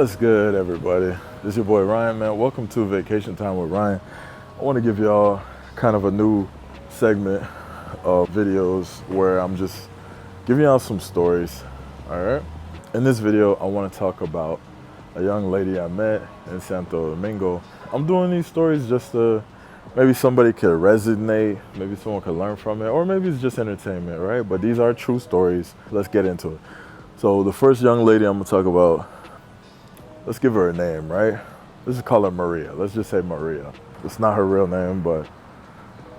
What's good, everybody? This is your boy Ryan, man. Welcome to Vacation Time with Ryan. I want to give y'all kind of a new segment of videos where I'm just giving y'all some stories, all right? In this video, I want to talk about a young lady I met in Santo Domingo. I'm doing these stories just to maybe somebody could resonate, maybe someone could learn from it, or maybe it's just entertainment, right? But these are true stories. Let's get into it. So the first young lady I'm gonna talk about, let's give her a name, right? Let's just call her Maria. Let's just say Maria. It's not her real name, but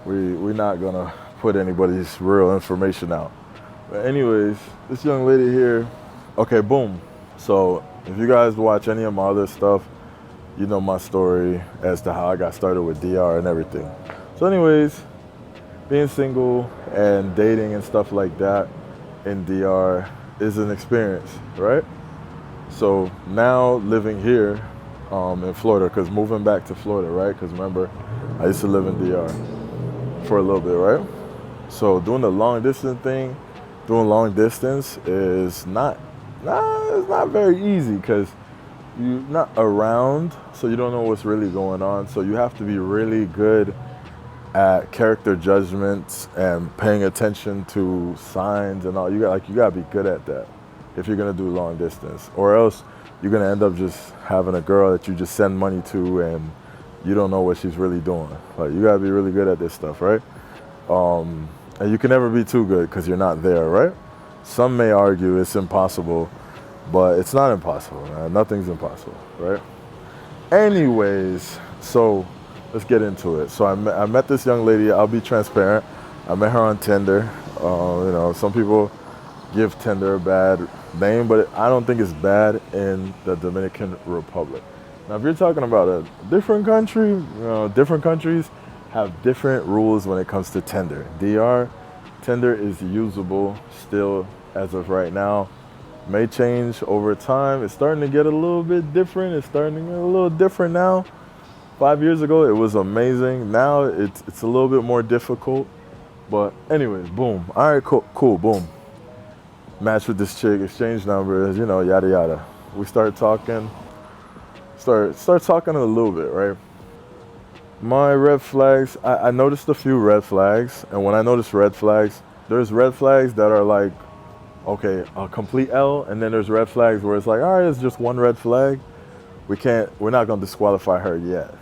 we're not gonna put anybody's real information out. But anyways, this young lady here, okay, boom. So if you guys watch any of my other stuff, you know my story as to how I got started with DR and everything. So anyways, being single and dating and stuff like that in DR is an experience, right? So now living here in Florida, because moving back to Florida, right? Because remember, I used to live in DR for a little bit, right? So doing the long distance thing, doing long distance is it's not very easy because you're not around, so you don't know what's really going on. So you have to be really good at character judgments and paying attention to signs and all. You gotta be good at that if you're gonna do long distance, or else you're gonna end up just having a girl that you just send money to and you don't know what she's really doing. Like, you gotta be really good at this stuff, right? And you can never be too good because you're not there, right? Some may argue it's impossible, but it's not impossible, man. Nothing's impossible, right? Anyways, so let's get into it. So I met this young lady. I'll be transparent. I met her on Tinder. Some people give Tinder a bad name, but I don't think it's bad in the Dominican Republic. Now, if you're talking about a different country, different countries have different rules when it comes to Tinder. Tinder is usable still as of right now. May change over time. It's starting to get a little bit different. It's starting to get a little different now. 5 years ago, it was amazing. Now it's a little bit more difficult. But anyways, boom. All right, cool, boom. Match with this chick, exchange numbers, yada yada. We start talking a little bit, right? My red flags, I noticed a few red flags, and when I notice red flags, there's red flags that are like, okay, a complete L, and then there's red flags where it's like, all right, it's just one red flag. We're not gonna disqualify her yet,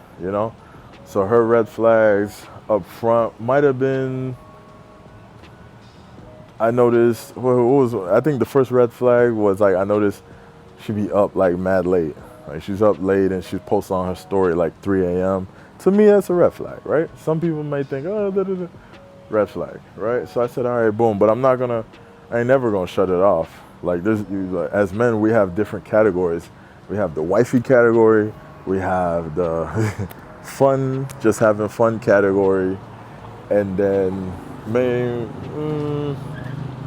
So her red flags up front might have been, I noticed, I think the first red flag was like, I noticed she'd be up like mad late. Like, she's up late and she posts on her story like 3 a.m. To me, that's a red flag, right? Some people may think, red flag, right? So I said, all right, boom, but I ain't never gonna shut it off. Like, as men, we have different categories. We have the wifey category, we have the just having fun category, and then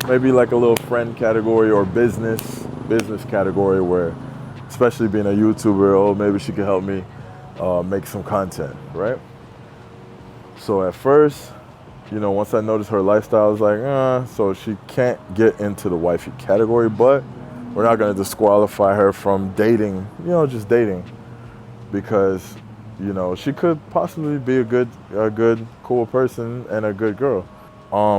maybe like a little friend category or business category where, especially being a YouTuber, maybe she could help me make some content, right? So at first, once I noticed her lifestyle, I was like, so she can't get into the wifey category, but we're not gonna disqualify her from dating, just dating, because, she could possibly be a good, cool person and a good girl.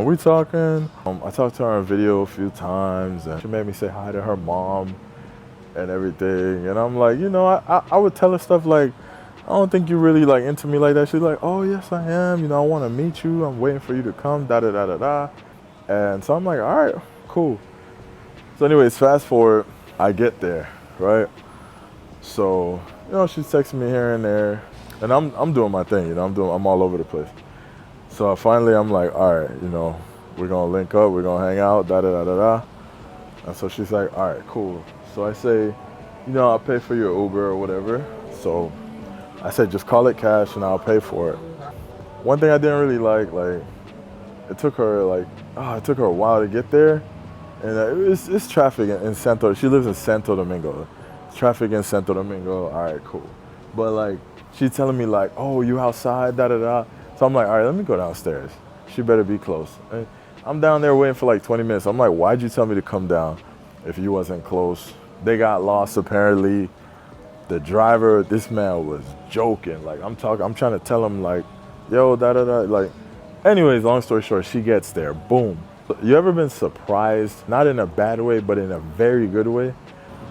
We talking. I talked to her on video a few times, and she made me say hi to her mom and everything. And I'm like, I would tell her stuff like, I don't think you really like into me like that. She's like, oh yes I am. I want to meet you. I'm waiting for you to come. Da da da da da. And so I'm like, all right, cool. So anyways, fast forward, I get there, right? So she's texting me here and there, and I'm doing my thing. I'm all over the place. So finally, I'm like, all right, we're gonna link up, we're gonna hang out, da da da da da. And so she's like, all right, cool. So I say, I'll pay for your Uber or whatever. So I said, just call it cash and I'll pay for it. One thing I didn't really like, it took her a while to get there, and it's traffic in Santo. She lives in Santo Domingo. It's traffic in Santo Domingo. All right, cool. But she's telling me oh, you outside, da da da. So I'm like, all right, let me go downstairs. She better be close. And I'm down there waiting for 20 minutes. I'm like, why'd you tell me to come down if you wasn't close? They got lost apparently. The driver, this man was joking. Like I'm trying to tell him like, yo, da da da. Like, anyways, long story short, she gets there. Boom. You ever been surprised? Not in a bad way, but in a very good way.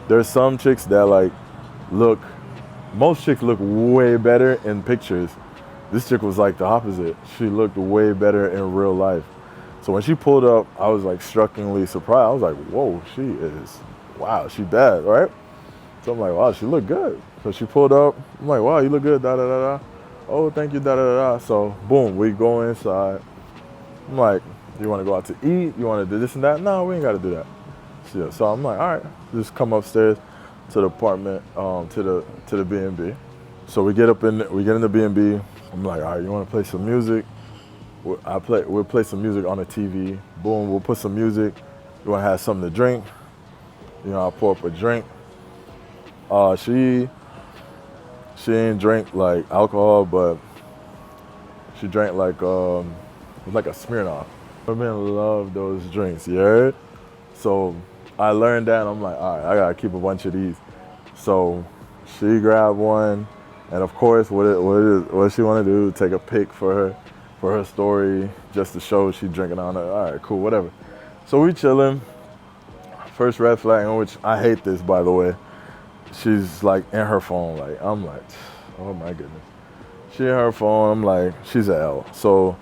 There's some chicks that like look. Most chicks look way better in pictures. This chick was like the opposite. She looked way better in real life. So when she pulled up, I was like strikingly surprised. I was like, whoa, wow, she bad, right? So I'm like, wow, she looked good. So she pulled up. I'm like, wow, you look good, da da da da. Oh, thank you, da da da da. So boom, we go inside. I'm like, you want to go out to eat? You want to do this and that? No, we ain't got to do that. So I'm like, all right, just come upstairs to the apartment, to the B&B. So we get in the B&B. I'm like, all right, you want to play some music? We'll play some music on the TV. Boom, we'll put some music. You want to have something to drink? I'll pour up a drink. She didn't drink like alcohol, but she drank like it was like a Smirnoff. I love those drinks, you heard? So I learned that, and I'm like, all right, I gotta keep a bunch of these. So she grabbed one, and of course, what she want to do? Take a pic for her story, just to show she drinking on it. All right, cool, whatever. So we chilling. First red flag, which I hate this, by the way. She's like in her phone. Like I'm like, oh my goodness. She in her phone. I'm like, she's an L. So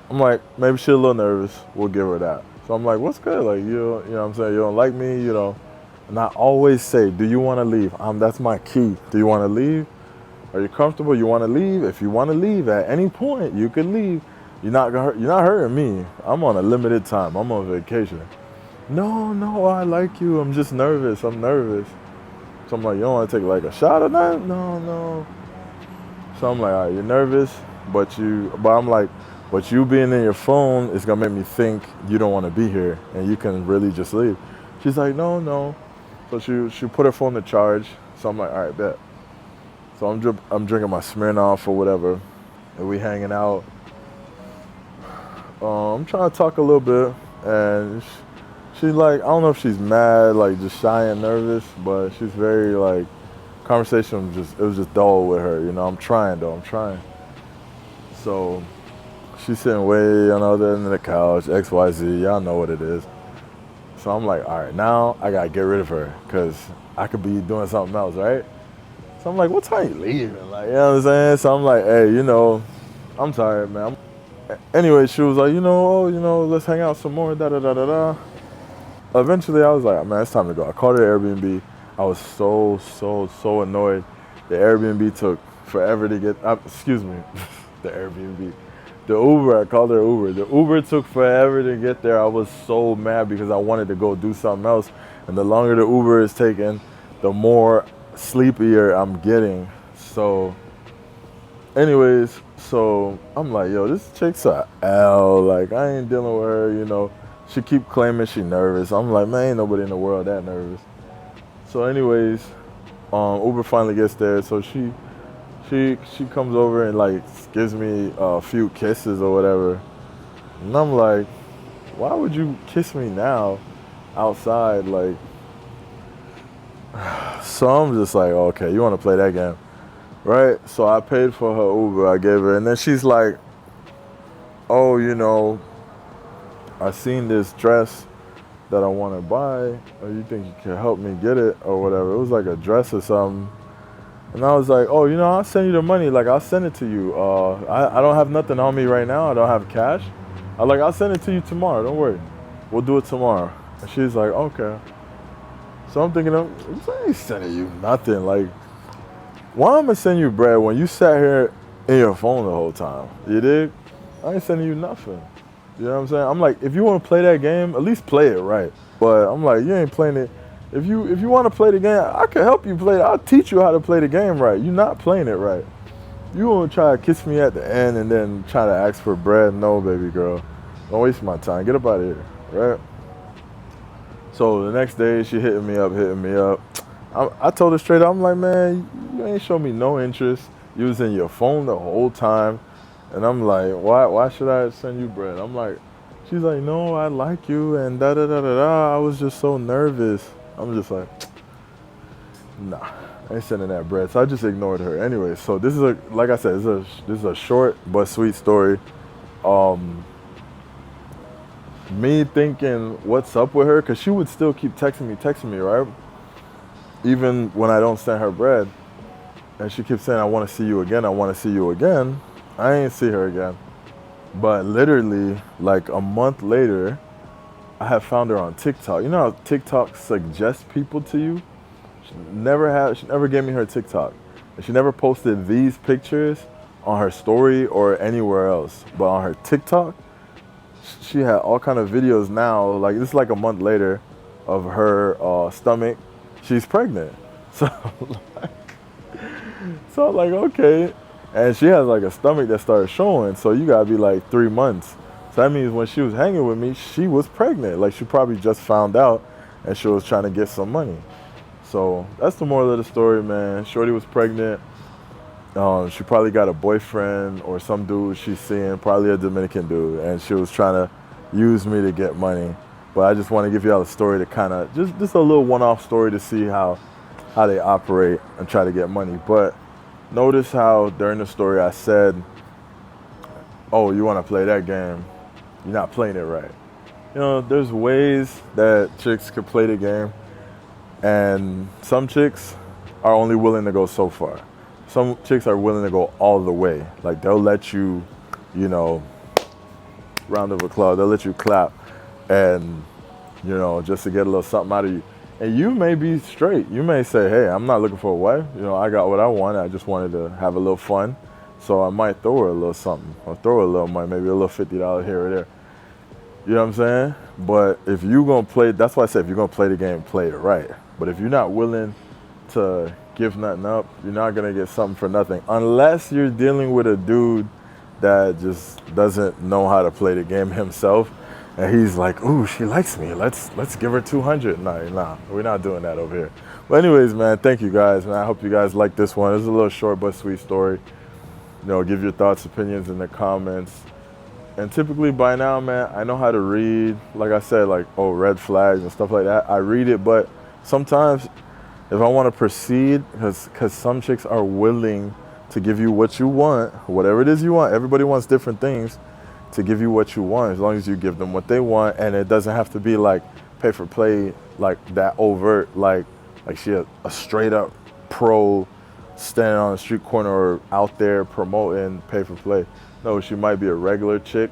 I'm like, maybe she's a little nervous. We'll give her that. So I'm like, what's good? Like, you know what I'm saying? You don't like me, And I always say, do you want to leave? That's my key. Do you want to leave? Are you comfortable? You want to leave? If you want to leave at any point, you can leave. You're not hurting me. I'm on a limited time. I'm on vacation. No, I like you. I'm just nervous. I'm nervous. So I'm like, you don't want to take like a shot or that? No. So I'm like, all right, you're nervous, but I'm like, but you being in your phone is gonna make me think you don't want to be here, and you can really just leave. She's like, no. So she put her phone to charge. So I'm like, all right, bet. So I'm drinking my Smirnoff or whatever, and we hanging out. I'm trying to talk a little bit, and she's like, I don't know if she's mad, like just shy and nervous, but she's very like, conversation it was just dull with her. I'm trying. So she's sitting way on the other end of the couch, XYZ, y'all know what it is. So I'm like, all right, now I gotta get rid of her, because I could be doing something else, right? So I'm like, what time you leaving? Like, you know what I'm saying? So I'm like, hey, I'm tired, man. Anyway, she was like, let's hang out some more, da da da da da. Eventually, I was like, man, it's time to go. I called her Airbnb. I was so annoyed. The Airbnb took forever to get, the Airbnb. The Uber, I called her Uber. The Uber took forever to get there. I was so mad because I wanted to go do something else. And the longer the Uber is taking, the more sleepier I'm getting. So anyways, so I'm like, yo, this chick's a L. Like, I ain't dealing with her, She keep claiming she nervous. I'm like, man, ain't nobody in the world that nervous. So anyways, Uber finally gets there. So she comes over and like gives me a few kisses or whatever. And I'm like, why would you kiss me now outside? Like, so I'm just like, okay, you want to play that game, right? So I paid for her Uber. I gave her, and then she's like, oh, I seen this dress that I want to buy, or you think you can help me get it or whatever. It was like a dress or something. And I was like, oh, I'll send you the money. Like, I'll send it to you. I don't have nothing on me right now. I don't have cash. I'll send it to you tomorrow. Don't worry. We'll do it tomorrow. And she's like, okay. So I'm thinking, I ain't sending you nothing. Like, why am I sending you bread when you sat here in your phone the whole time? You dig? I ain't sending you nothing. You know what I'm saying? I'm like, if you want to play that game, at least play it right. But I'm like, you ain't playing it. If you want to play the game, I can help you play it. I'll teach you how to play the game right. You're not playing it right. You want to try to kiss me at the end and then try to ask for bread? No, baby girl. Don't waste my time. Get up out of here, right? So the next day, she hitting me up. I told her straight up, I'm like, man, you ain't show me no interest. You was in your phone the whole time. And I'm like, why should I send you bread? I'm like, she's like, no, I like you, and da da da da da. I was just so nervous. I'm just like, nah. I ain't sending that bread. So I just ignored her. Anyway, so this is like I said, this is a short but sweet story. Me thinking what's up with her, because she would still keep texting me, right? Even when I don't send her bread. And she keeps saying, I want to see you again. I want to see you again. I ain't see her again. But literally, like a month later, I have found her on TikTok. You know how TikTok suggests people to you? She never gave me her TikTok. And she never posted these pictures on her story or anywhere else. But on her TikTok, she had all kind of videos now. Like this is like a month later of her stomach. She's pregnant. So, so I'm like, okay. And she has like a stomach that started showing. So you gotta be like 3 months. So that means when she was hanging with me, she was pregnant. Like she probably just found out and she was trying to get some money. So that's the moral of the story, man. Shorty was pregnant. She probably got a boyfriend or some dude she's seeing, probably a Dominican dude, and she was trying to use me to get money. But I just want to give y'all a story to kind of, just a little one-off story to see how they operate and try to get money. But notice how during the story I said, oh, you want to play that game? You're not playing it right. You know, there's ways that chicks could play the game, and some chicks are only willing to go so far. Some chicks are willing to go all the way. Like they'll let you, you know, round of applause, they'll let you clap and, you know, just to get a little something out of you. And you may be straight. You may say, hey, I'm not looking for a wife. You know, I got what I want. I just wanted to have a little fun. So I might throw her a little something or throw her a little money, maybe a little $50 here or there. You know what I'm saying? But if you're going to play, that's why I said if you're going to play the game, play it right. But if you're not willing to give nothing up, you're not going to get something for nothing. Unless you're dealing with a dude that just doesn't know how to play the game himself. And he's like, ooh, she likes me. Let's give her 200. Nah, we're not doing that over here. But anyways, man, thank you guys, man. I hope you guys like this one. It's a little short but sweet story. You know, give your thoughts, opinions in the comments. And typically by now, man, I know how to read. Like I said, like, oh, red flags and stuff like that. I read it, but sometimes if I want to proceed, because some chicks are willing to give you what you want, whatever it is you want. Everybody wants different things to give you what you want, as long as you give them what they want. And it doesn't have to be like pay for play, like that overt, like she a straight up pro standing on the street corner or out there promoting pay for play. No, she might be a regular chick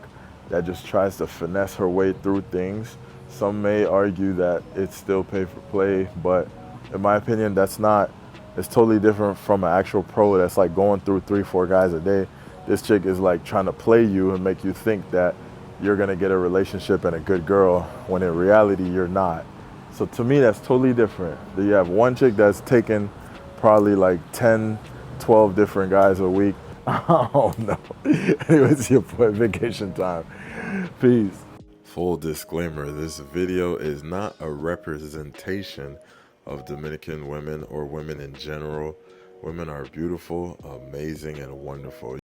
that just tries to finesse her way through things. Some may argue that it's still pay for play, but in my opinion, it's totally different from an actual pro that's like going through 3-4 guys a day. This chick is like trying to play you and make you think that you're gonna get a relationship and a good girl, when in reality, you're not. So to me, that's totally different. You have one chick that's taking probably like 10, 12 different guys a week. Oh no. Anyways, your boy Vacation Time. Peace. Full disclaimer, this video is not a representation of Dominican women or women in general. Women are beautiful, amazing, and wonderful.